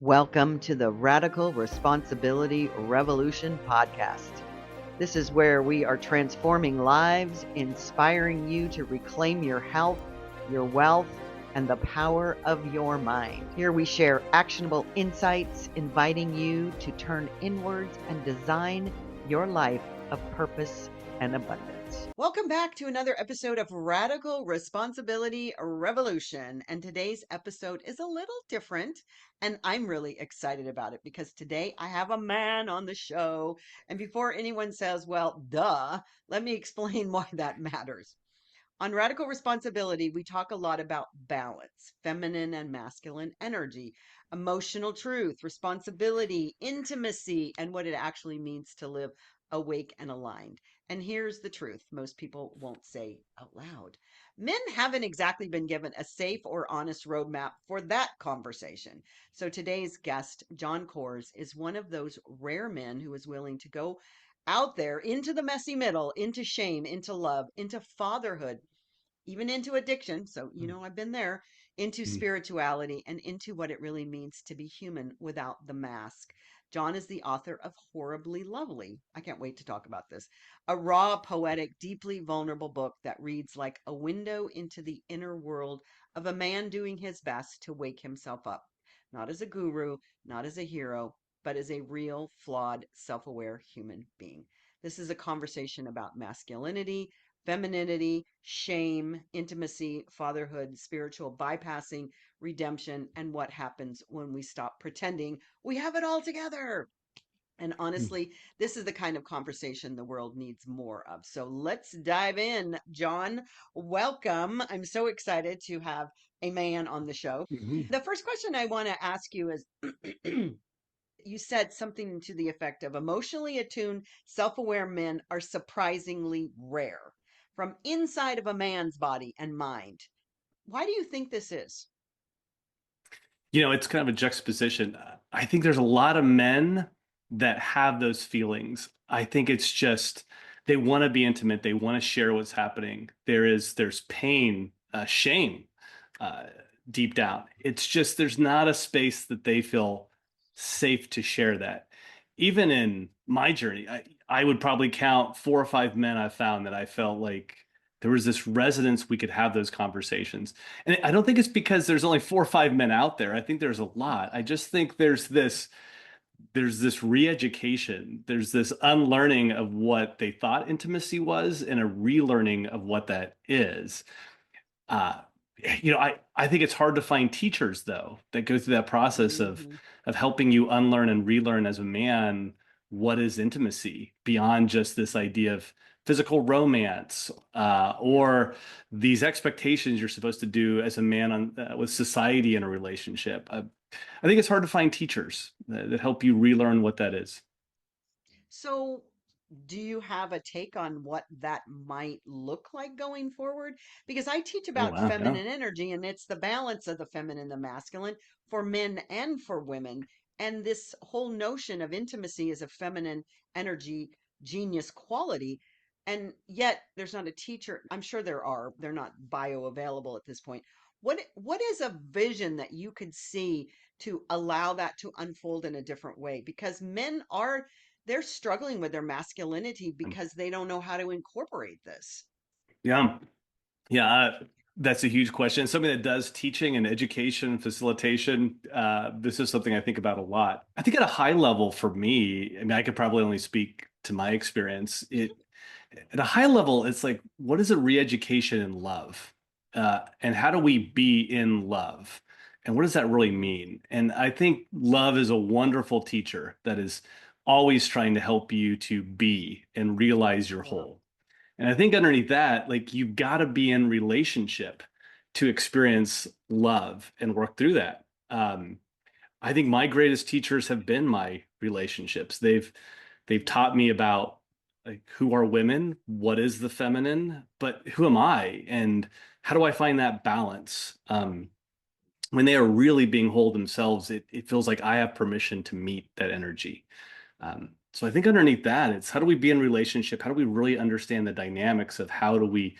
Welcome to the Radical Responsibility Revolution podcast. This is where we are transforming lives, inspiring you to reclaim your health, your wealth, and the power of your mind. Here we share actionable insights, inviting you to turn inwards and design your life of purpose and abundance. Welcome back to another episode of Radical Responsibility Revolution. And today's episode is a little different, and I'm really excited about it because today I have a man on the show. And before anyone says, well, duh, let me explain why that matters. On Radical Responsibility, we talk a lot about balance, feminine and masculine energy, emotional truth, responsibility, intimacy, and what it actually means to live awake and aligned. And here's the truth most people won't say out loud. Men haven't exactly been given a safe or honest roadmap for that conversation. So today's guest, Jon Kohrs, is one of those rare men who is willing to go out there into the messy middle, into shame, into love, into fatherhood, even into addiction. So, I've been there, into Mm. spirituality, and into what it really means to be human without the mask. Jon is the author of Horribly Lovely. I can't wait to talk about this. A raw, poetic, deeply vulnerable book that reads like a window into the inner world of a man doing his best to wake himself up, not as a guru, not as a hero, but as a real, flawed, self aware human being. This is a conversation about masculinity, femininity, shame, intimacy, fatherhood, spiritual bypassing, redemption, and what happens when we stop pretending we have it all together. And Mm. honestly, this is the kind of conversation the world needs more of. So let's dive in. Jon, welcome. I'm so excited to have a man on the show. Mhm. The first question I want to ask you is you said something to the effect of emotionally attuned, self aware men are surprisingly rare from inside of a man's body and mind. Why do you think this is? It's kind of a juxtaposition. I think there's a lot of men that have those feelings. I think it's just they want to be intimate. They want to share what's happening. There's pain, shame, uh, deep down. It's just there's not a space that they feel safe to share that. Even in my journey, I would probably count 4 or 5 men I've found that I felt like there was this resonance we could have those conversations. And I don't think it's because there's only 4 or 5 men out there. I think there's a lot. I just think there's this re-education, there's this unlearning of what they thought intimacy was and a relearning of what that is. Uh, I think it's hard to find teachers though that go through that process Hmm. of helping you unlearn and relearn as a man what is intimacy beyond just this idea of physical romance or these expectations you're supposed to do as a man with society in a relationship. I think it's hard to find teachers that help you relearn what that is. So, do you have a take on what that might look like going forward? Because I teach Oh about wow, yeah. feminine energy and it's the balance of the feminine and the masculine for men and for women. And this whole notion of intimacy is a feminine energy genius quality. And yet there's not a teacher. I'm sure there are. They're not bioavailable at this point. What is a vision that you could see to allow that to unfold in a different way? Because men are, they're struggling with their masculinity because they don't know how to incorporate this. Yeah. Yeah, that's a huge question. Something that does teaching and education, facilitation. This is something I think about a lot. I think at a high level for me, I mean, I could probably only speak to my experience. At a high level, it's like, what is a re-education in love? And how do we be in love? And what does that really Mm-hmm. mean? And I think love is a wonderful teacher that is always trying to help you to be and realize your Wow. whole. And I think underneath that, like you've got to be in relationship to experience love and work through that. I think my greatest teachers have been my relationships. They've taught Mm-hmm. me about like who are women, what is the feminine, but who am I, and how do I find that balance? When they are really being whole themselves, it feels like I have permission to meet that energy. So I think underneath that, it's how do we be in relationship? How do we really understand the dynamics of how do we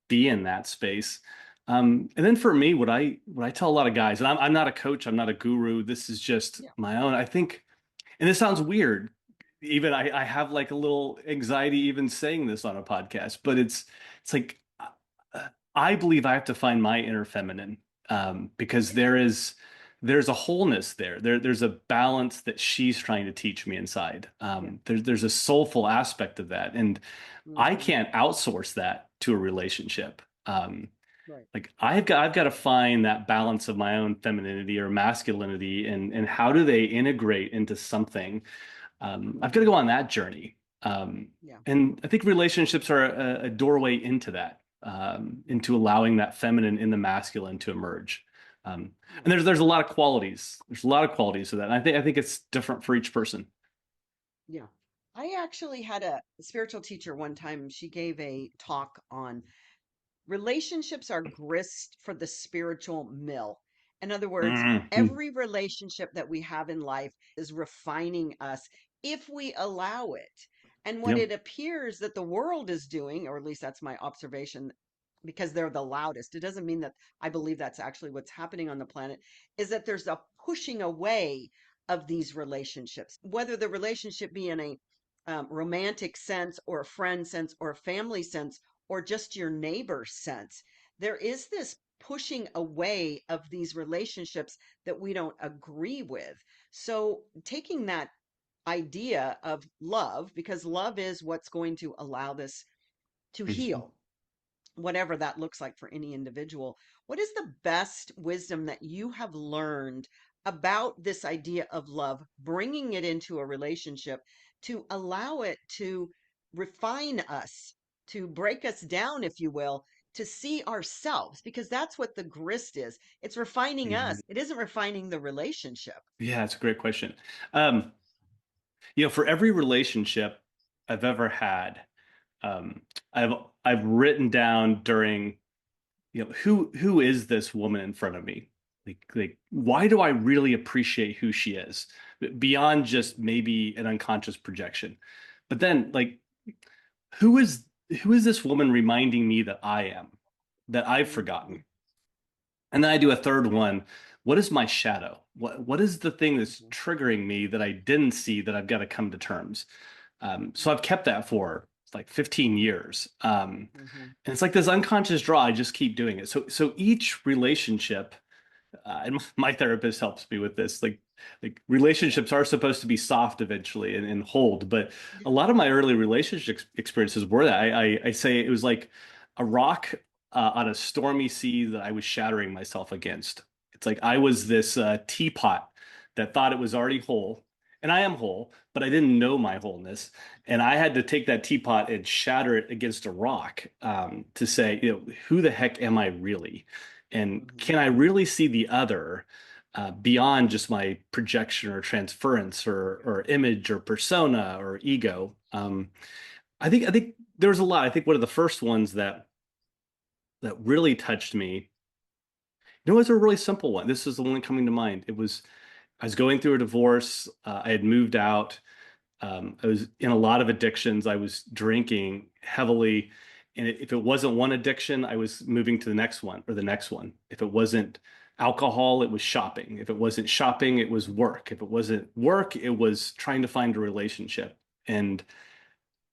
be in that space? And then for me, what I tell a lot of guys, and I'm not a coach, I'm not a guru. This is just Yeah. my own. I think, and this sounds weird. Even I have like a little anxiety even saying this on a podcast, but it's like I believe I have to find my inner feminine, because Yeah. there's a wholeness there. There's a balance that she's trying to teach me inside. Yeah. There's a soulful aspect of that, and I Hmm. can't outsource that to a relationship. Right. Like I've got to find that balance of my own femininity or masculinity, and how do they integrate into something. I've got to go on that journey. Yeah. And I think relationships are a doorway into that, into allowing that feminine in the masculine to emerge. Yeah. And there's a lot of qualities. There's a lot of qualities to that. And I think it's different for each person. Yeah. I actually had a spiritual teacher one time. She gave a talk on relationships are grist for the spiritual mill. In other words, Mhm. every relationship that we have in life is refining us if we allow it. And what Yep. it appears that the world is doing, or at least that's my observation, because they're the loudest, it doesn't mean that I believe that's actually what's happening on the planet, is that there's a pushing away of these relationships, whether the relationship be in a romantic sense or a friend sense or a family sense or just your neighbor sense. There is this pushing away of these relationships that we don't agree with. So, taking that idea of love, because love is what's going to allow this to Mhm. heal, whatever that looks like for any individual. What is the best wisdom that you have learned about this idea of love, bringing it into a relationship to allow it to refine us, to break us down, if you will, to see ourselves? Because that's what the grist is. It's refining Mhm. us, it isn't refining the relationship. Yeah, it's a great question. Um, for every relationship I've ever had, um, I've I've written down during, who is this woman in front of me? Like why do I really appreciate who she is beyond just maybe an unconscious projection? But then like who is who is this woman reminding me that I am, that I've Hmm. forgotten? And then I do a third one. What is my shadow? What is the thing that's Hmm. triggering me that I didn't see that I've got to come to terms? So I've kept that for like 15 years. Hmm. And it's like this unconscious draw. I just keep doing it. So each relationship, and my therapist helps me with this. Like Yeah. relationships are supposed to be soft eventually and hold, but Yeah. a lot of my early relationship experiences were that. I say it was like a rock on a stormy sea that I was shattering myself against. It's like I was this teapot that thought it was already whole, and I am whole, but I didn't know my wholeness, and I had to take that teapot and shatter it against a rock, to say, who the heck am I really? And Hmm. can I really see the other, beyond just my projection or transference or image or persona or ego? I think there was a lot. I think one of the first ones that really touched me, it was a really simple one. This is the one coming to mind. I was going through a divorce. I had moved out. I was in a lot of addictions. I was drinking heavily. And if it wasn't one addiction, I was moving to the next one or the next one. If it wasn't alcohol, it was shopping. If it wasn't shopping, it was work. If it wasn't work, it was trying to find a relationship. And,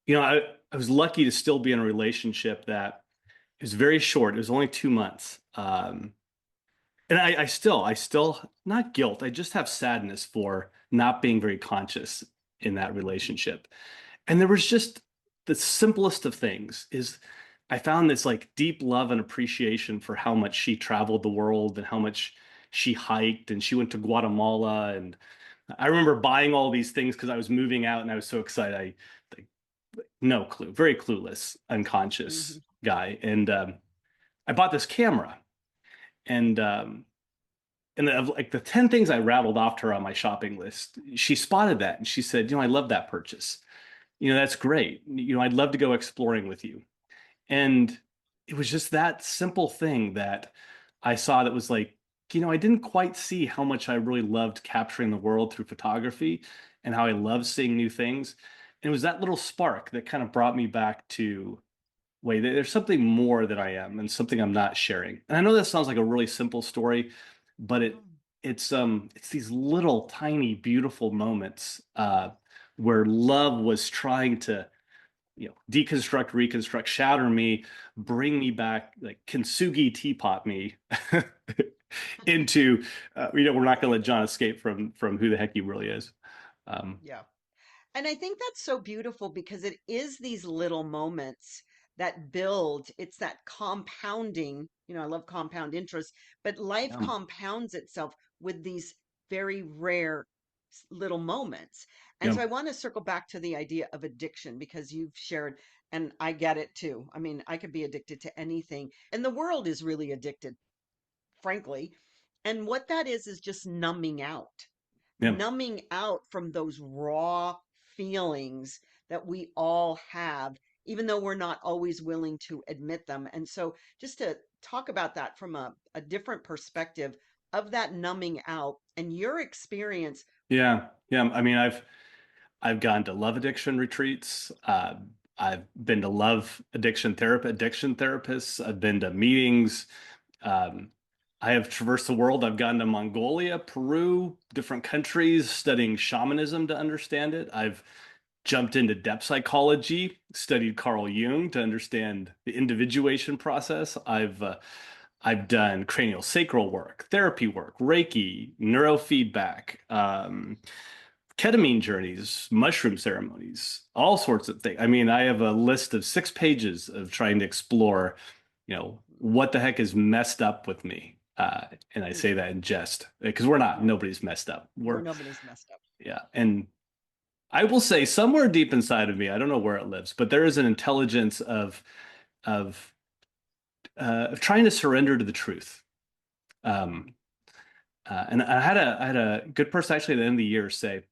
I was lucky to still be in a relationship that is very short. It was only 2 months. And I still, not guilt. I just have sadness for not being very conscious in that Hmm. relationship. And there was just the simplest of things is I found this like deep love and appreciation for how much she traveled the world and how much she hiked, and she went to Guatemala. And I remember buying all these things because I was moving out and I was so excited. Like, no clue, very clueless, unconscious Hmm. guy. And I bought this camera, and of like the 10 things I rattled off to her on my shopping list, she spotted that and she said, I love that purchase. That's great. I'd love to go exploring with you. And it was just that simple thing that I saw that was like, I didn't quite see how much I really loved capturing the world through photography and how I love seeing new things. And it was that little spark that kind of brought me back to wait, there's something more that I am and something I'm not sharing. And I know that sounds like a really simple story, but Mm. it's these little tiny beautiful moments where love was trying to, deconstruct, reconstruct, shatter me, bring me back, like kintsugi teapot me into, we're not going to let John escape from who the heck he really is. Um, Yeah. And I think that's so beautiful because it is these little moments that build, it's that compounding. I love compound interest, but life yeah, compounds itself with these very rare little moments. And yeah, so I want to circle back to the idea of addiction because you've shared, and I get it too. I mean, I could be addicted to anything, and the world is really addicted, frankly. And what that is just yeah, numbing out from those raw feelings that we all have, even though we're not always willing to admit them. And so, just to talk about that from a different perspective of that numbing out and your experience. yeah, yeah. I mean, I've gone to love addiction retreats. I've been to love addiction therapists. I've been to meetings. Um, I have traversed the world. I've gone to Mongolia, Peru, different countries, studying shamanism to understand it. I've jumped into depth psychology, studied Carl Jung to understand the individuation process. I've done cranial sacral work, therapy work, Reiki, neurofeedback, ketamine journeys, mushroom ceremonies, all sorts of things. I mean, I have a list of 6 pages of trying to explore, what the heck is messed up with me. And I Mm. say that in jest because we're not, Yeah, nobody's messed up. we're nobody's messed up. Yeah. And I will say somewhere deep inside of me, I don't know where it lives, but there is an intelligence of, of trying to surrender to the truth. Mm. Um, and I had a good person actually at the end of the year say,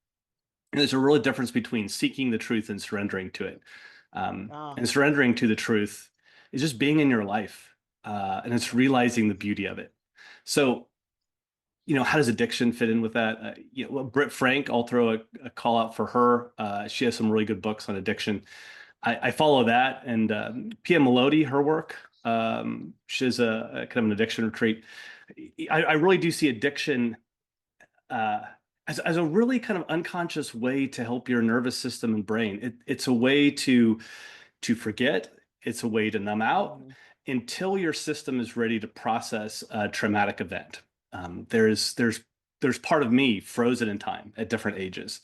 there's a real difference between seeking the truth and surrendering to it. Ah, And surrendering to the truth is just being in your life, and it's yeah. realizing the beauty of it. So, how does addiction fit in with that? Well, Britt Frank, I'll throw a call out for her. She has some really good books on addiction. I follow that, and Pia Melody, her work. She's a kind of an addiction retreat. I really do see addiction uh, as a really kind of unconscious way to help your nervous system and brain. It's a way to forget. It's a way to numb out Mhm. until your system is ready to process a traumatic event. There's part of me frozen in time at different ages.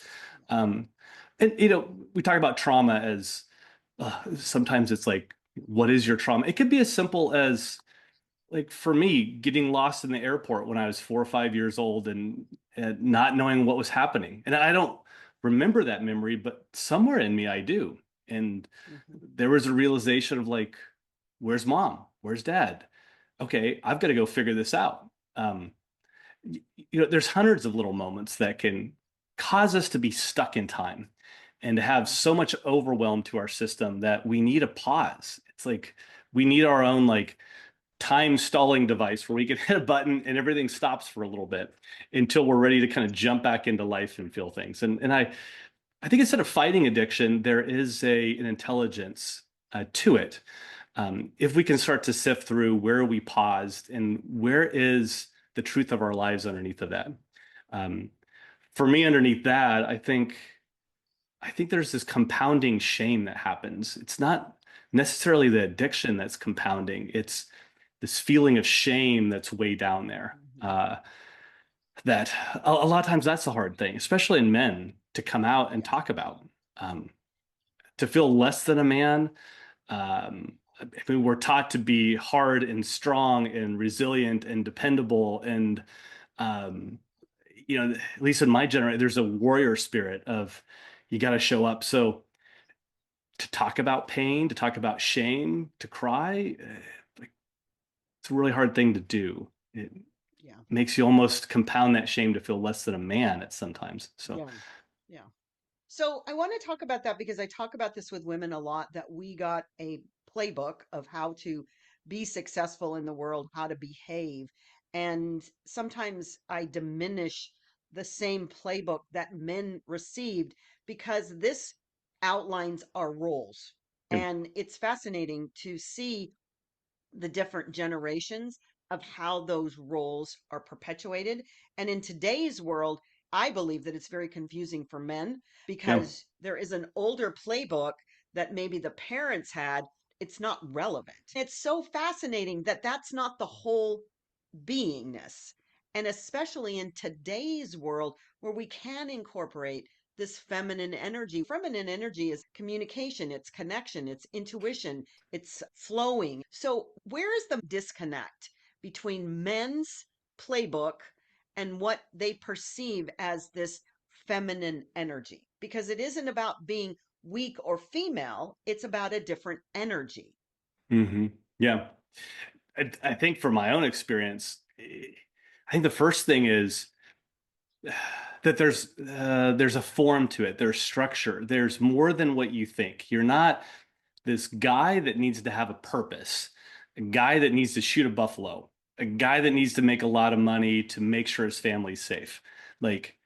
Um, and we talk about trauma as sometimes it's like, what is your trauma? It could be as simple as like for me, getting lost in the airport when I was 4 or 5 years old and not knowing what was happening. And I don't remember that memory, but somewhere in me I do. And Mhm. there was a realization of like, where's mom? Where's dad? Okay, I've got to go figure this out. Um, there's hundreds of little moments that can cause us to be stuck in time and to have so Mhm. much overwhelm to our system that we need a pause. It's like we need our own like time stalling device where we can hit a button and everything stops for a little bit until we're ready to kind of jump back into life and feel things. And I think instead of fighting addiction, there is an intelligence to it. If we can start to sift through where we paused and where is the truth of our lives underneath of that. Um, for me, underneath that, I think there's this compounding shame that happens. It's not necessarily the addiction that's compounding. It's this feeling of shame that's way down there. Mhm. That a lot of times that's the hard thing, especially in men, to come out and Yeah. talk about. Um, to feel less than a man. I mean, we're taught to be hard and strong and resilient and dependable. And, um, at least in my generation, there's a warrior spirit of you got to show up. So to talk about pain, to talk about shame, to cry, like, it's a really hard thing to do. It Yeah. makes you almost compound that shame to feel less than a man at sometimes. So, Yeah. Yeah. So I want to talk about that because I talk about this with women a lot that we got a playbook of how to be successful in the world, how to behave. And sometimes I diminish the same playbook that men received because this outlines our roles. Yeah. And it's fascinating to see the different generations of how those roles are perpetuated. And in today's world, I believe that it's very confusing for men Yeah. because there is an older playbook that maybe the parents had. It's not relevant. It's so fascinating that that's not the whole beingness. And especially in today's world where we can incorporate this feminine energy. Feminine energy is communication, it's connection, it's intuition, it's flowing. So, where is the disconnect between men's playbook and what they perceive as this feminine energy? Because it isn't about being weak or female, it's about a different energy. Hmm. Yeah. I think from my own experience, I think the first thing is that there's a form to it. There's structure. There's more than what you think. You're not this guy that needs to have a purpose, a guy that needs to shoot a buffalo, a guy that needs to make a lot of money to make sure his family's safe. Like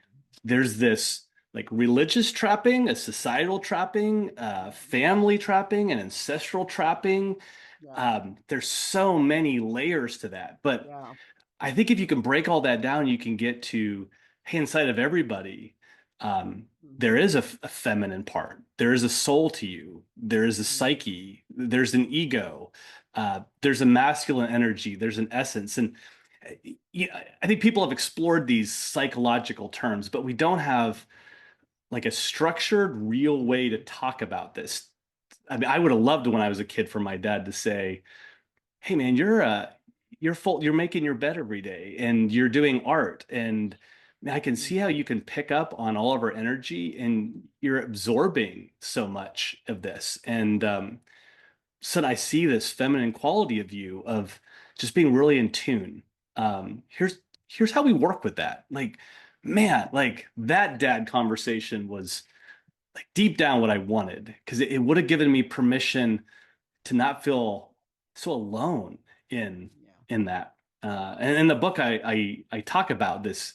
there's this like religious trapping, a societal trapping, family trapping, an ancestral trapping. Yeah, There's so many layers to that. But yeah. I think if you can break all that down, you can get to, hey, inside of everybody, there Hmm. is a feminine part. There is a soul to you. There is a Hmm. psyche. There's an ego. There's a masculine energy. There's an essence. And yeah, I think people have explored these psychological terms, but we don't have like a structured, real way to talk about this. I mean, I would have loved when I was a kid for my dad to say, hey man, you're making your bed every day and you're doing art and man, I can see how Hmm. you can pick up on all of our energy and you're absorbing so much of this. And so I see this feminine quality of you of just being really in tune. Here's how we work with that. Like, man, like that dad conversation was like deep down what I wanted because it would have given me permission to not feel so alone in Yeah. in that. And in the book, I talk about this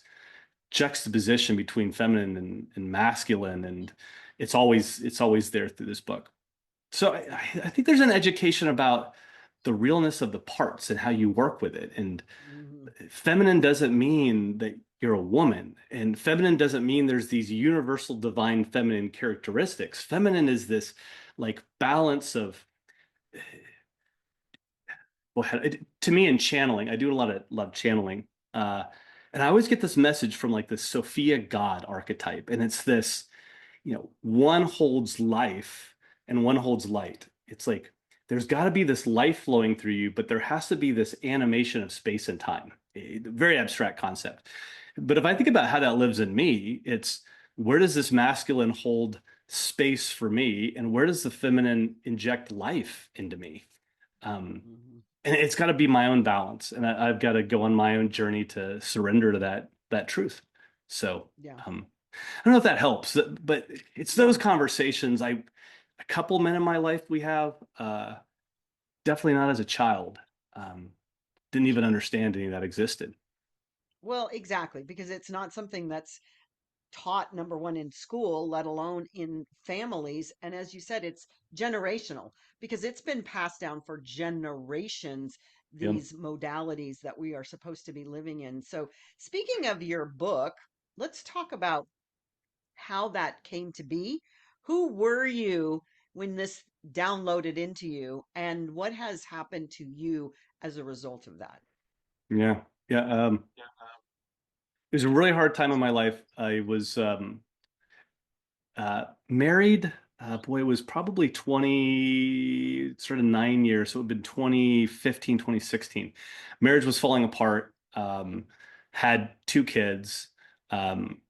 juxtaposition between feminine and masculine, and it's always there through this book. So I think there's an education about the realness of the parts and how you work with it. And Hmm. feminine doesn't mean that you're a woman, and feminine doesn't mean there's these universal divine feminine characteristics. Feminine is this like balance of well, to me in channeling, I do a lot of love channeling. And I always get this message from like this Sophia God archetype. And it's this, one holds life and one holds light. It's like there's got to be this life flowing through you, but there has to be this animation of space and time. A very abstract concept. But if I think about how that lives in me, it's where does this masculine hold space for me? And where does the feminine inject life into me? Um, Hmm. and it's got to be my own balance, and I've got to go on my own journey to surrender to that truth. So Yeah. I don't know if that helps, but it's Yeah. those conversations. A couple men in my life we have, definitely not as a child. Um, didn't even understand any of that existed. Well, exactly, because it's not something that's taught, number one, in school, let alone in families. And as you said, it's generational because it's been passed down for generations, Yeah, these modalities that we are supposed to be living in. So, speaking of your book, let's talk about how that came to be. Who were you when this downloaded into you, and what has happened to you as a result of that? yeah, yeah. It was a really hard time in my life. I was married, boy, it was probably 20, sort of 9 years. So it would have been 2015, 2016. Marriage was falling apart. Had two kids, um,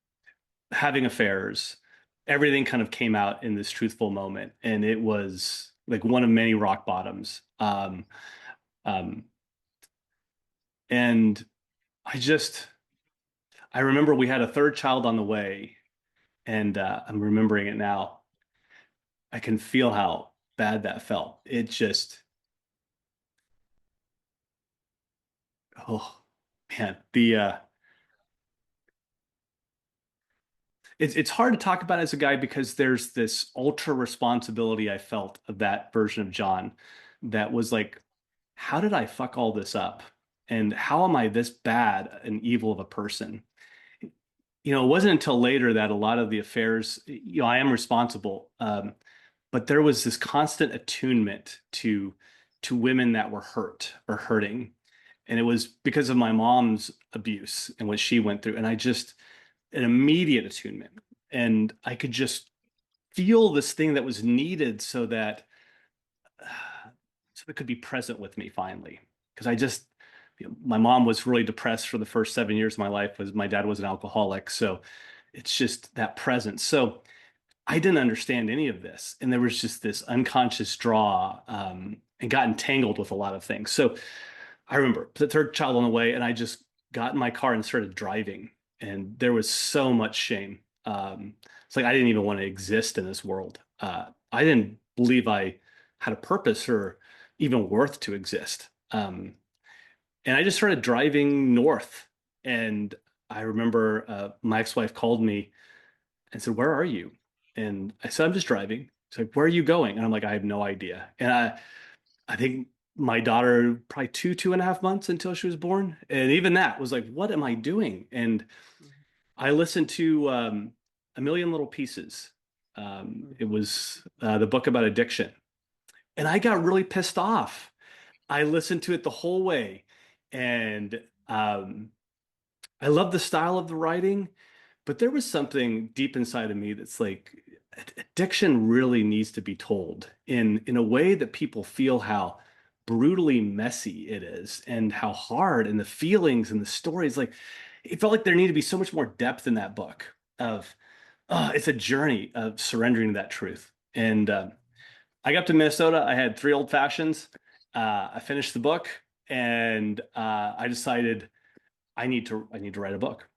having affairs. Everything kind of came out in this truthful moment. And it was like one of many rock bottoms. Um, and I just, I remember we had a third child on the way, and I'm remembering it now. I can feel how bad that felt. It just, oh man, it's hard to talk about as a guy because there's this ultra responsibility I felt of that version of John that was like, how did I fuck all this up? And how am I this bad and evil of a person? It wasn't until later that a lot of the affairs, I am responsible. But there was this constant attunement to women that were hurt or hurting. And it was because of my mom's abuse and what she went through. And I just an immediate attunement. And I could just feel this thing that was needed so it could be present with me finally. Because my mom was really depressed for the first 7 years of my life, was my dad was an alcoholic. So it's just that presence. So I didn't understand any of this. And there was just this unconscious draw, and got entangled with a lot of things. So I remember the third child on the way, and I just got in my car and started driving. And there was so much shame. It's like I didn't even want to exist in this world. I didn't believe I had a purpose or even worth to exist. And I just started driving north. And I remember my ex-wife called me and said, "Where are you?" And I said, "I'm just driving." She's like, "Where are you going?" And I'm like, "I have no idea." And I think my daughter probably 2.5 months until she was born. And even that was like, what am I doing? And I listened to A Million Little Pieces. It was the book about addiction. And I got really pissed off. I listened to it the whole way. And I love the style of the writing, but there was something deep inside of me that's like, addiction really needs to be told in a way that people feel how brutally messy it is and how hard, and the feelings and the stories. Like, it felt like there needed to be so much more depth in that book of, it's a journey of surrendering to that truth. And I got up to Minnesota. I had 3 old fashions. I finished the book, and I decided I need to write a book.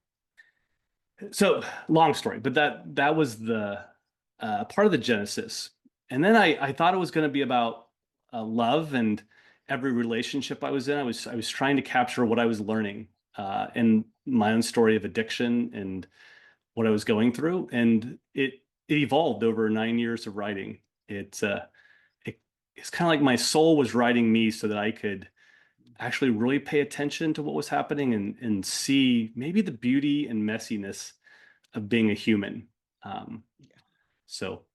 So long story, but that was the part of the genesis. And then I thought it was going to be about love and every relationship I was in. I was trying to capture what I was learning in my own story of addiction and what I was going through, and it evolved over 9 years of writing. It, it's kind of like my soul was writing me so that I could actually really pay attention to what was happening and see maybe the beauty and messiness of being a human. Um, Yeah. so,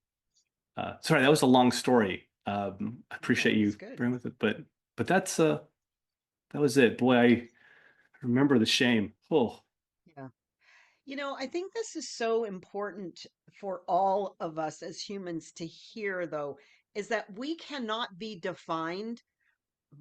sorry, that was a long story. I No, appreciate it's you good. bringing with it, but that was it. Boy, I remember the shame. Oh, Yeah. I think this is so important for all of us as humans to hear, though, is that we cannot be defined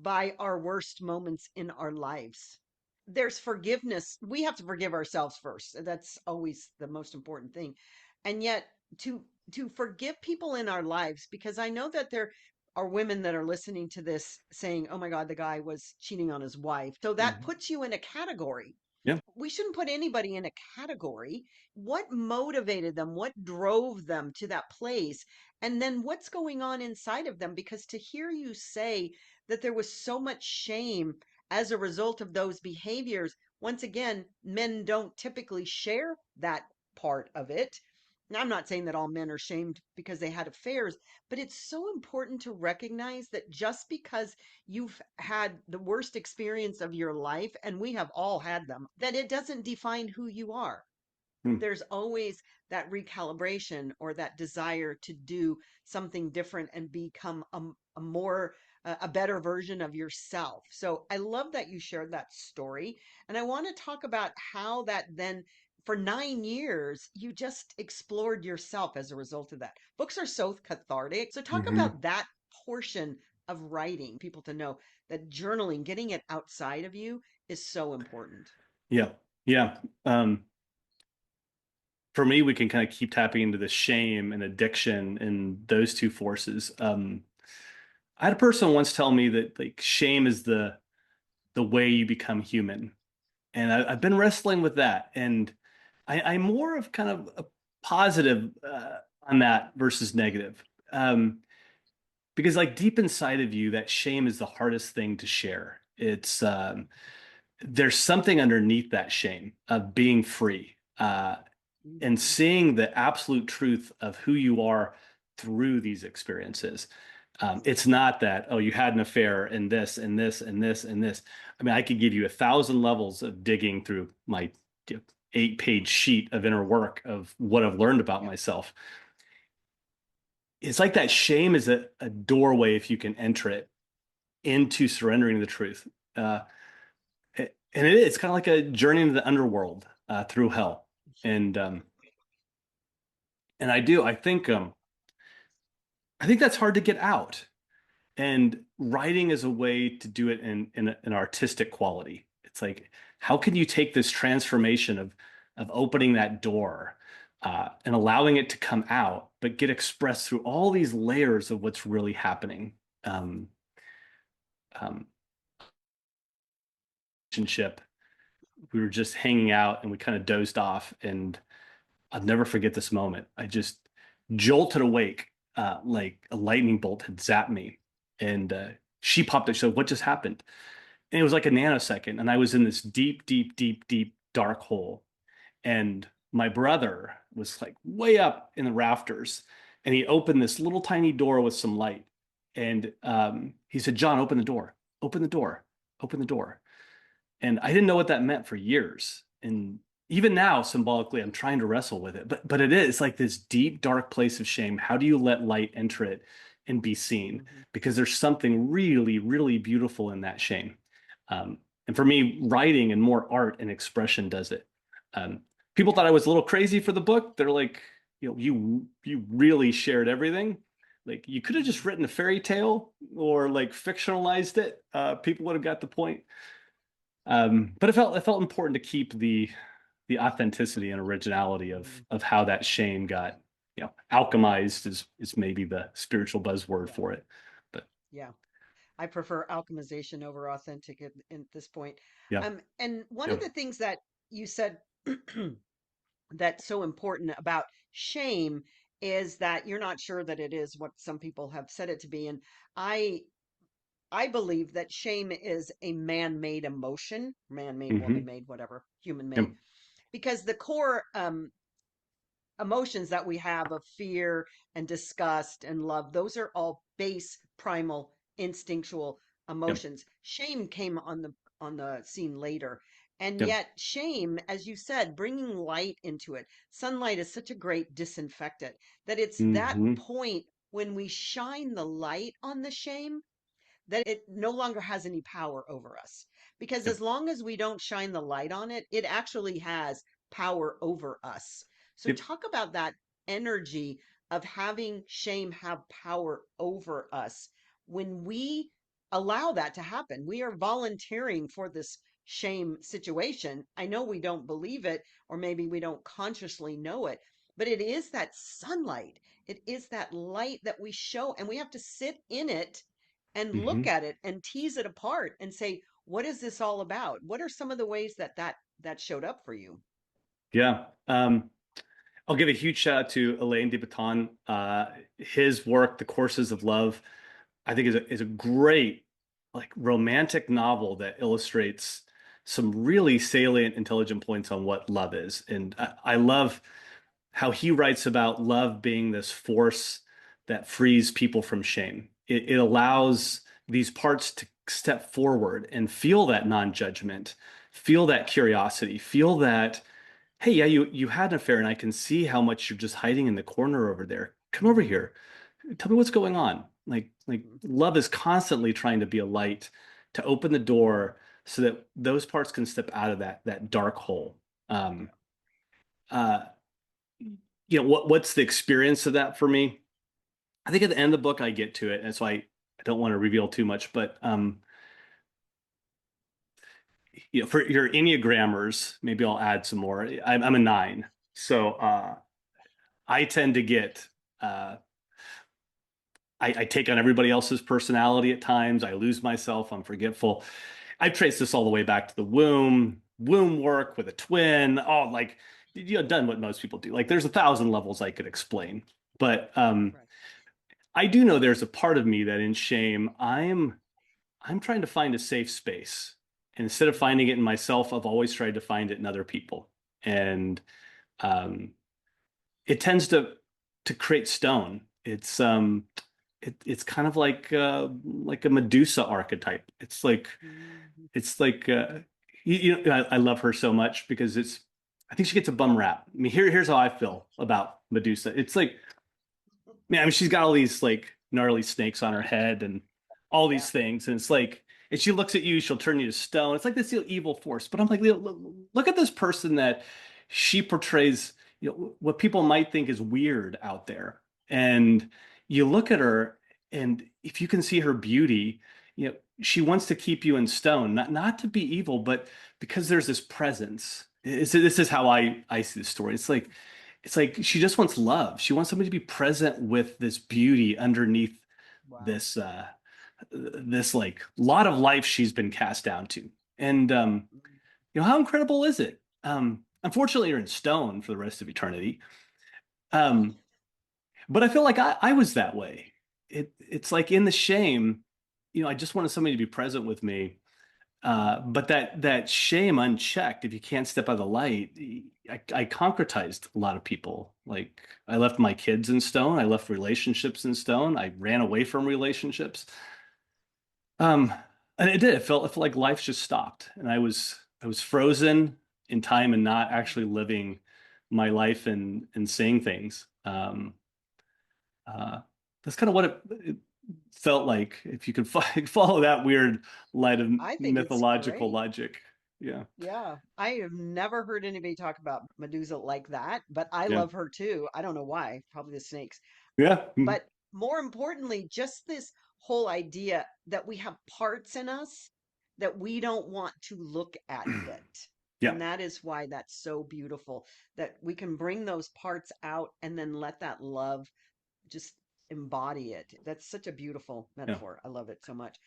by our worst moments in our lives. There's forgiveness. We have to forgive ourselves first. That's always the most important thing. And yet to to forgive people in our lives, because I know that there are women that are listening to this saying, "Oh my God, the guy was cheating on his wife." So that mhm. puts you in a category. Yeah. We shouldn't put anybody in a category. What motivated them? What drove them to that place? And then what's going on inside of them? Because to hear you say that there was so much shame as a result of those behaviors, once again, men don't typically share that part of it. Now, I'm not saying that all men are shamed because they had affairs, but it's so important to recognize that just because you've had the worst experience of your life, and we have all had them, that it doesn't define who you are. Hmm. There's always that recalibration or that desire to do something different and become a more a better version of yourself. So I love that you shared that story, and I want to talk about how that then for 9 years you just explored yourself as a result of that. Books are so cathartic. So talk Hmm. about that portion of writing, people to know that journaling, getting it outside of you, is so important. Yeah. Yeah. For me, we can kind of keep tapping into the shame and addiction and those two forces. I had a person once tell me that like shame is the way you become human. And I've been wrestling with that. And I'm more of kind of a positive on that versus negative. Because like deep inside of you, that shame is the hardest thing to share. There's something underneath that shame of being free. and Mhm. seeing the absolute truth of who you are through these experiences. It's Exactly. not that, oh, you had an affair and this and this and this and this. I mean, I could give you 1,000 levels of digging through my 8-page sheet of inner work of what I've learned about Yeah. myself. It's like that shame is a doorway if you can enter it into surrendering the truth. Uh, and it's kind of like a journey into the underworld through hell. And and I think that's hard to get out. And writing is a way to do it in an artistic quality. It's like, how can you take this transformation of opening that door and allowing it to come out, but get expressed through all these layers of what's really happening? Um, um, Relationship, we were just hanging out and we kind of dozed off, and I'll never forget this moment. I just jolted awake, like a lightning bolt had zapped me, and she popped up. She said, "What just happened?" And it was like a nanosecond, and I was in this deep, deep, deep, deep dark hole. And my brother was like way up in the rafters, and he opened this little tiny door with some light. And he said, "John, open the door, open the door, open the door." And I didn't know what that meant for years. And even now, symbolically, I'm trying to wrestle with it. But it is like this deep, dark place of shame. How do you let light enter it and be seen? Mhm. Because there's something really, really beautiful in that shame. And for me, writing and more art and expression does it. Um, People Yeah. thought I was a little crazy for the book. They're like, you really shared everything. Like you could have just Mhm. written a fairy tale or like fictionalized it. People would have got the point. But it felt important to keep the authenticity and originality Mhm. of how that shame got, alchemized is maybe the spiritual buzzword Yeah. for it. But Yeah. I prefer alchemization over authentic at this point. yeah, And one of yeah, the things that you said that's so important about shame is that you're not sure that it is what some people have said it to be. And I I believe that shame is a man-made emotion, man-made, hmm woman-made, whatever, human-made, yeah, because the core emotions that we have of fear and disgust and love, those are all base, primal, instinctual yeah, emotions. Shame came on the scene later. And yeah, yet shame, as you said, bringing light into it. Sunlight is such a great disinfectant that it's that hmm point when we shine the light on the shame that it no longer has any power over us. Because yeah, as long as we don't shine the light on it, it actually has power over us. So, yep, talk about that energy of having shame have power over us. When we allow that to happen, we are volunteering for this shame situation. I know we don't believe it, or maybe we don't consciously know it, but it is that sunlight. It is that light that we show, and we have to sit in it and look hmm at it and tease it apart and say, what is this all about? What are some of the ways that showed up for you? yeah. I'll give a huge shout out to Elaine de Botton. His work, The Courses of Love, I think is a great like romantic novel that illustrates some really salient, intelligent points on what love is. And I love how he writes about love being this force that frees people from shame. It Mhm. allows these parts to step forward and feel that non-judgment, feel that curiosity, feel that, hey, yeah, you had an affair, and I can see how much you're just hiding in the corner over there. Come over Mhm. here. Tell me what's going on. Like Mhm. love is constantly trying to be a light to open the Mhm. door so that those parts can step out of that dark hole. Yeah. Um, uh, what's the experience of that for me? I think at the end of the book I get to it, and so I don't want to reveal too much, but for your Enneagrammers, maybe I'll add some more. I'm a 9, so I tend to get uh, I take on everybody else's personality at times. I lose myself. I'm forgetful. I've traced this all the way back to the womb work with a twin. Oh, like done what most people do. Like there's 1,000 levels I could explain, but Right. I do know there's a part of me that in shame, I'm trying to find a safe space. And instead of Mhm. finding it in myself, I've always tried to find it in other people. And it tends to create stone. It's kind of like a Medusa archetype. Mhm. It's like you know, I love her so much because I think she gets a bum rap. I mean, here's how I feel about Medusa. It's like, man, I mean, she's got all these like gnarly snakes on her head and all Yeah. these things, and it's like, and she looks at you, she'll turn you to stone. It's like this evil force. But I'm like, look at this person that she portrays, you know, what people might think is weird out there, and you look at her, and if you can see her beauty, you know, she wants to keep you in stone, not to be evil, but because there's this presence. This is how I see the story. It's like she just wants love. She wants somebody to be present with this beauty underneath Wow. this this like lot of life she's been cast down to. And Mm. you know, how incredible is it? Unfortunately, you're in stone for the rest of eternity. Um, but I feel like I was that way. It's like in the shame, you know, I just wanted somebody to be present with me. But that shame unchecked, if you can't step out of the light, I concretized a lot of people. Like I left my kids in stone. I left relationships in stone. I ran away from relationships. Um, and it did. It felt like life just stopped, and I was frozen in time and not actually living my life and seeing things. Uh, that's kind of what it felt like. If you could follow that weird line of I think it's mythological great. logic. Yeah. Yeah, I have never heard anybody talk about Medusa like that, but I Yeah. love her too. I don't know why, probably the snakes. Yeah. Mhm. But more importantly, just this whole idea that we have parts in us that we don't want to look at yet. Yeah. And that is why that's so beautiful that we can bring those parts out and then let that love just embody it. That's such a beautiful Yeah. metaphor. I love it so much.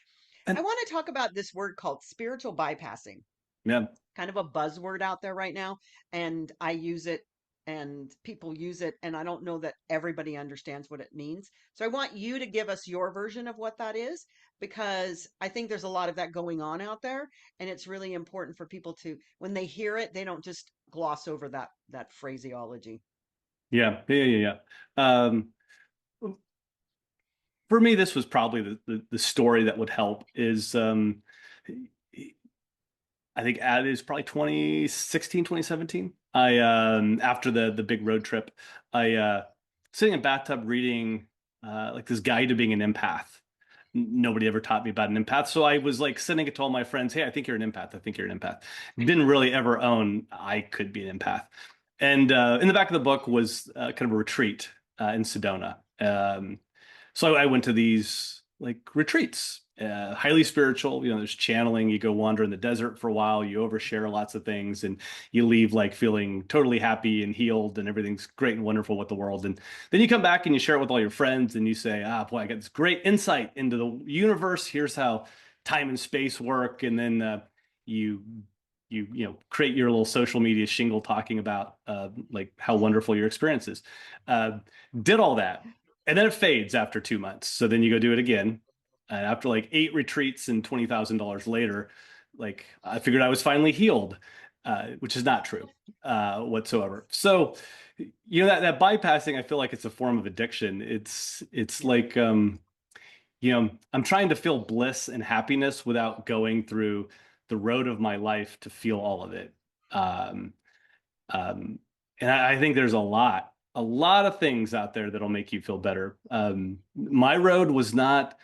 I And want to talk about this word called spiritual bypassing, yeah. kind of a buzzword out there right now, and I use it and people use it, and I don't know that everybody understands what it means. So I want you to give us your version of what that is, because I think there's a lot of that going on out there, and it's really important for people to, when they hear it, they don't just gloss over that phraseology. Yeah. Yeah. Yeah. Yeah. For me, this was probably the story that would help is I think it is probably 2016, 2017. After the big road trip, I sitting in a bathtub reading like this guide to being an empath. Nobody ever taught me about an empath. So I was like sending it to all my friends, hey, I think you're an empath. I think you're an empath. Didn't really ever own I could be an empath. And in the back of the book was kind of a retreat in Sedona. So I went to these like retreats, highly spiritual. You know, there's channeling. You go wander in the desert for a while. You overshare lots of things, and you leave like feeling totally happy and healed, and everything's great and wonderful with the world. And then you come back and you share it with all your friends, and you say, "Ah, boy, I got this great insight into the universe. Here's how time and space work." And then you you know create your little social media shingle talking about like how wonderful your experience is. Uh, did all that, and then it fades after 2 months. So then you go do it again. And after like 8 retreats and $20,000 later, like I figured I was finally healed, which is not true whatsoever. So, you know, that bypassing, I feel like it's a form of addiction. It's Yeah. like you know, I'm trying to feel bliss and happiness without going through the road of my life to feel all of it. Um, um, and I think there's a lot of things out there that'll make you feel better. My road was not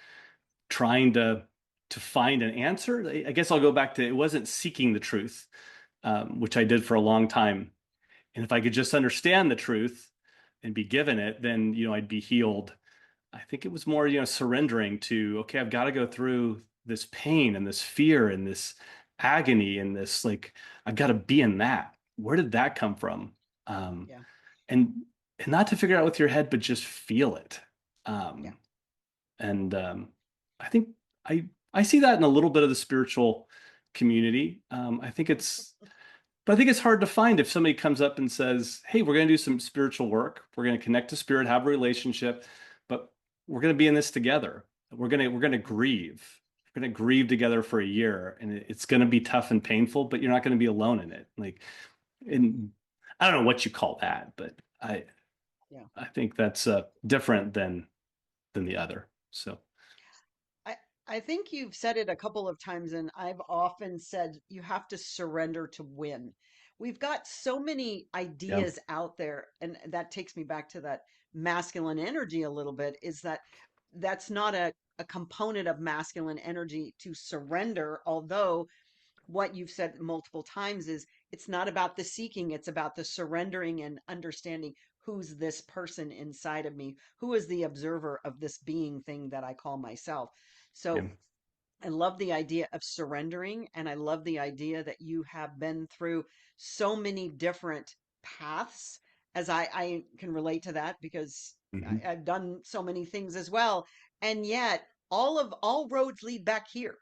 trying to find an answer. I guess I'll go back to it wasn't seeking the truth, which I did for a long time. And if I could just understand the truth and be given it, then you know I'd be healed. I think it was more, you know, surrendering to, okay, I've got to go through this pain and this fear and this agony and this like I've got to be in that. Where did that come from? Um, Yeah. and and not to figure out with your head, but just feel it. Yeah. Um, and I think I see that in a little bit of the spiritual community. But I think it's hard to find if somebody comes up and says, "Hey, we're going to do some spiritual work. We're going to connect to spirit, have a relationship, but we're going to be in this together. We're going to grieve. We're going to grieve together for a year, and it's going to be tough and painful, but you're not going to be alone in it." Like, and I don't know what you call that, but I. Yeah. I think that's different than the other. So, I I think you've said it a couple of times, and I've often said you have to surrender to win. We've got so many yeah. ideas out there, and that takes me back to that masculine energy a little bit, is that that's not a component of masculine energy to surrender, although what you've said multiple times is it's not about the seeking, it's about the surrendering and understanding who's this person inside of me, who is the observer of this being thing that I call myself. Yeah. So I love the idea of surrendering, and I love the idea that you have been through so many different paths, as I can relate to that because Hmm. I've done so many things as well. And yet all roads lead back here.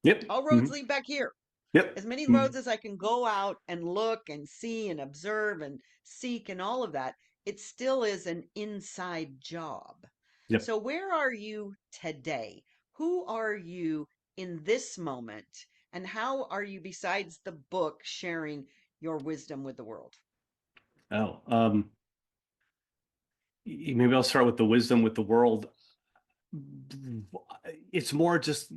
Yep. All Hmm. roads lead back here. Yep. As many Hmm. roads as I can go out and look and see and observe and seek and all of that, it still is an inside job. Yep. So, where are you today? Who are you in this moment? And how are you, besides the book, sharing your wisdom with the world? Oh, maybe I'll start with the wisdom with the world. It's more just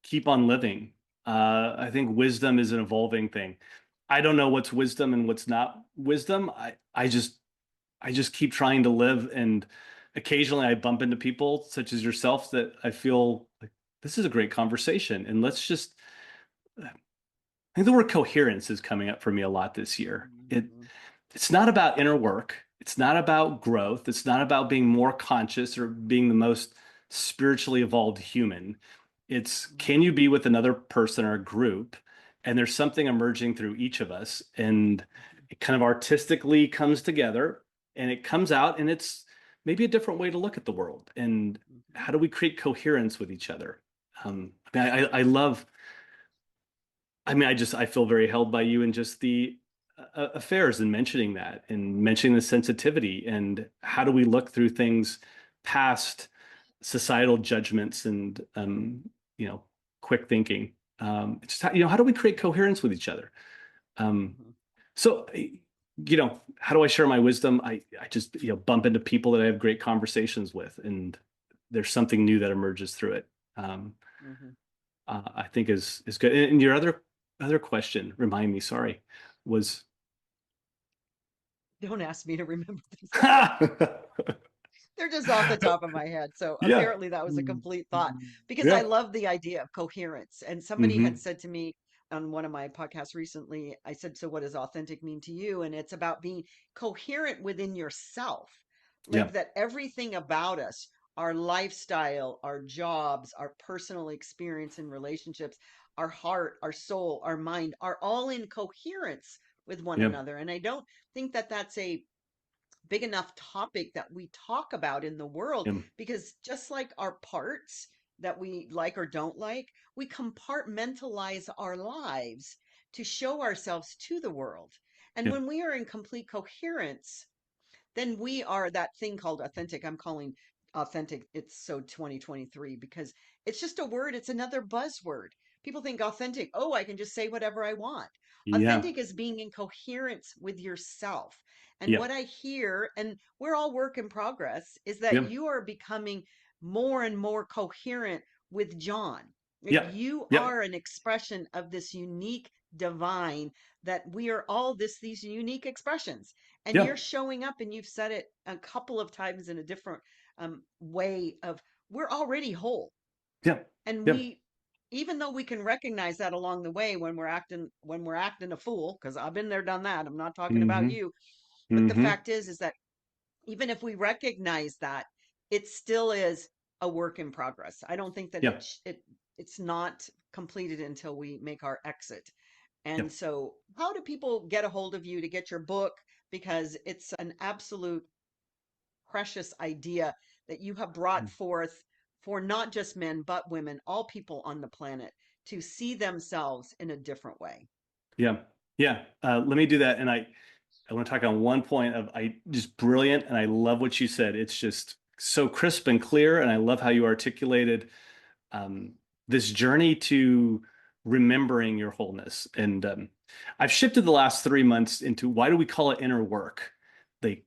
keep on living. I think wisdom is an evolving thing. I don't know what's wisdom and what's not wisdom. I just keep trying to live, and occasionally I bump into people such as yourself that I feel like this is a great conversation, and let's just. I think the word coherence is coming up for me a lot this year. Mhm, It's not about inner work. It's not about growth. It's not about being more conscious or being the most spiritually evolved human. It's can you be with another person or a group? And there's something emerging through each of us. And it kind of artistically comes together and it comes out and it's maybe a different way to look at the world. And mhm, how do we create coherence with each other? I love I feel very held by you and just the affairs and mentioning that and mentioning the sensitivity and how do we look through things past societal judgments and you know, quick thinking. It's just how do we create coherence with each other? Um, mhm. so how do I share my wisdom? I just bump into people that I have great conversations with, and there's something new that emerges through it. Um, Mhm. I think is good. And your other question, remind me, sorry, was Don't ask me to remember things like that. yeah, They're just off the top of my head. So yeah, apparently that was a complete thought because I yeah, love the idea of coherence. And somebody had hmm, said to me on one of my podcasts recently, I said, "So what does authentic mean to you?" And it's about being coherent within yourself. yeah, Like that everything about us, our lifestyle, our jobs, our personal experience and relationships, our heart, our soul, our mind are all in coherence with one yeah, another. And I don't think that that's a big enough topic that we talk about in the world yeah, because just like our parts that we like or don't like, we compartmentalize our lives to show ourselves to the world. And yeah, when we are in complete coherence, then we are that thing called authentic. I'm calling authentic. It's so 2023 because it's just a word. It's another buzzword. People think authentic. Oh, I can just say whatever I want. yeah, Authentic is being in coherence with yourself. And yeah, what I hear, and we're all work in progress, is that yeah, you are becoming more and more coherent with John. Like yeah, you yeah, are an expression of this unique divine that we are all these unique expressions and yeah, you're showing up and you've said it a couple of times in a different way of we're already whole yeah, and yeah, we even though we can recognize that along the way when we're acting a fool because I've been there done that. I'm not talking about hmm, you, but the hmm, fact is that even if we recognize that, it still is a work in progress. I don't think that yeah, it's not completed until we make our exit. yeah, And so, how do people get a hold of you to get your book? Because it's an absolute precious idea that you have brought forth for not just men, but women, all people on the planet to see themselves in a different way. yeah, yeah. Let me do that, and I want to talk on one point of I just brilliant, and I love what you said. It's just so crisp and clear, and I love how you articulated um, this journey to remembering your wholeness. And I've shifted the last 3 months into why do we call it inner work? Like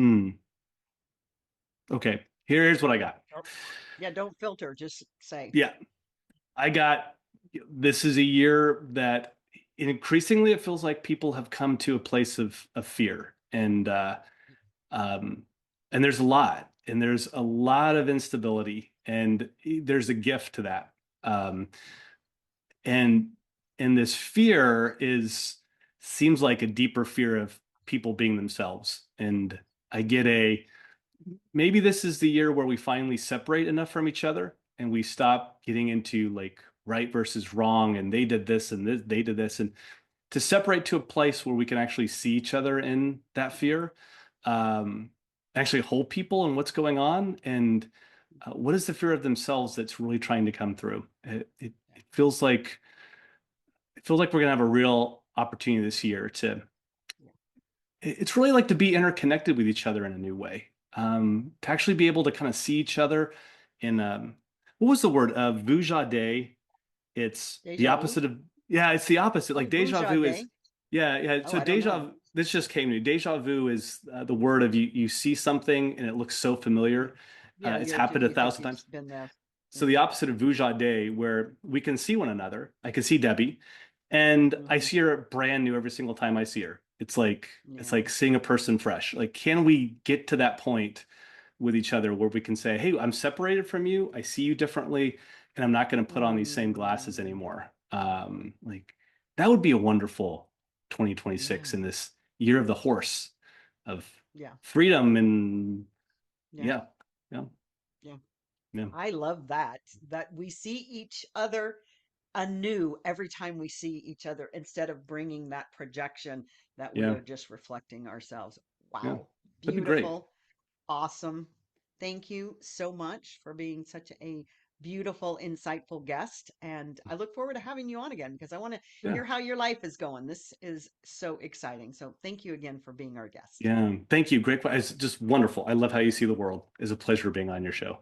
Hmm. Okay. Here's what I got. Oh, yeah, don't filter, just say. Yeah. I got this is a year that increasingly it feels like people have come to a place of fear. Um, and there's a lot of instability, and there's a gift to that. Um, and and this fear is seems like a deeper fear of people being themselves. And I get a maybe this is the year where we finally separate enough from each other and we stop getting into like right versus wrong and they did this and they did this, and to separate to a place where we can actually see each other in that fear, um, actually hold people and what's going on, and what is the fear of themselves that's really trying to come through. It feels like we're gonna have a real opportunity this year to it's really like to be interconnected with each other in a new way. To actually be able to kind of see each other in what was the word? Vujade. It's the Deja vu? opposite of yeah, it's the opposite. Like Oh, deja Vuja vu is Day. yeah. Oh, So I don't know. this just came to me. Deja vu is the word of you see something and it looks so familiar. Yeah, It's happened a you think thousand you've times. been there. So Yeah. the opposite of Vujade, where we can see one another. I can see Debbie, and I Hmm. see her brand new every single time I see her. It's Yeah. like seeing a person fresh. Like, can we get to that point with each other where we can say, "Hey, I'm separated from you. I see you differently, and I'm not going to put on these same glasses Mm, anymore." Like that would be a wonderful 2026 in yeah. this year of the horse of Yeah. freedom and Yeah. yeah, yeah, Yeah. yeah, I love that. That we see each other anew every time we see each other instead of bringing that projection that we yeah, are just reflecting ourselves. yeah. Wow. That'd be great. Beautiful. Awesome. Thank you so much for being such a beautiful, insightful guest. And I look forward to having you on again because I want to Yeah. hear how your life is going. This is so exciting. So thank you again for being our guest. Yeah. Thank you. Great. It's just wonderful. I love how you see the world. It's a pleasure being on your show.